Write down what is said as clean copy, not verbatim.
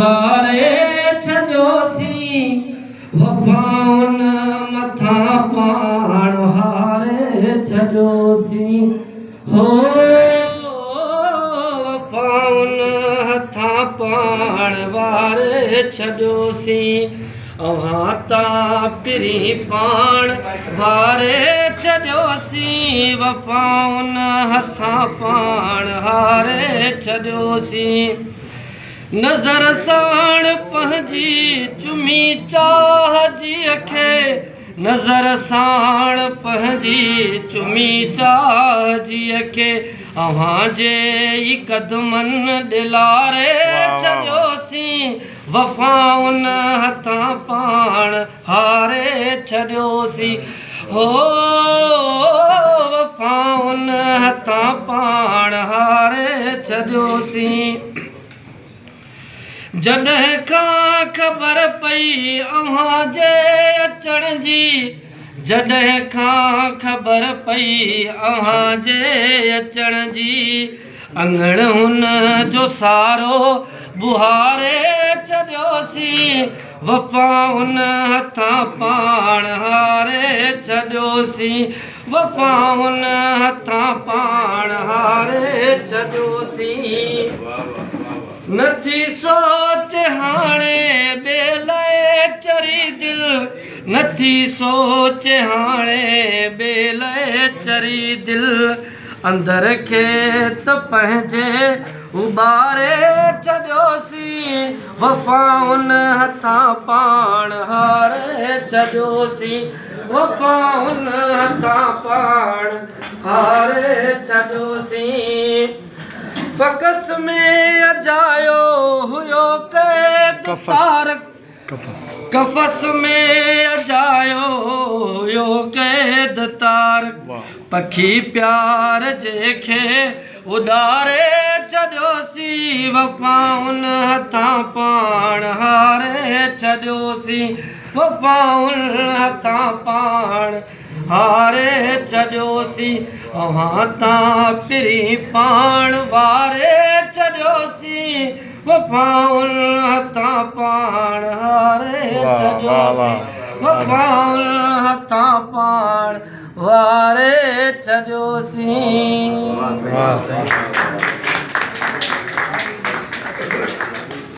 वारे छॾियोसी वफ़ाउन मथां पाण हारे छॾियोसी हो वफ़ाउन हथां पाण वारे छॾियोसी अव्हां तां पिरी पाण वारे छॾियोसी वफ़ाउन हथां पाण हारे छॾियोसी नज़र साण पंहिंजी चुमी चाह जी खे नज़र साण पंहिंजी चुमी चाह जी खे अव्हां जे ई कदमनि ॾिलारे छॾियोसी वफ़ाउन हथां पाण हारे छॾियोसी हो वफ़ाउन हथां पाण हारे छॾियोसी जॾहिं खां ख़बर पई अव्हां जे अचण जी जॾहिं खां ख़बर पई अव्हां जे अचण जी अंगण हुन जो सारो बुहारे छॾियोसी वफ़ाउन हथां पाण हारे छॾियोसी वफ़ाउन हथां पाण हारे छॾियोसी नथी सोच हाणे बेलाए चरी दिल नथी सोच हाणे बेलाए चरी दिल अंदर खे त पंहिंजे उबारे छॾियोसी वफ़ाउन हथां पाण हारे छॾियोसी वफ़ाउन हथां पाण हारे छॾियोसी बकस में अजायो हुयो क़ैद तारक कफ़स में अजायो हुयो क़ैद तारक पखी प्यार जेखे उॾारे छॾियोसी वफ़ाउन हथां पाण हारे छॾियोसी वफ़ाउन हथां पाण हारे छॾियोसी अव्हां तां पिरी पाण वारे छॾियोसी वफ़ाउन हथां पाण हारे छॾियोसी वफ़ाउन हथां पाण वारे छॾियोसी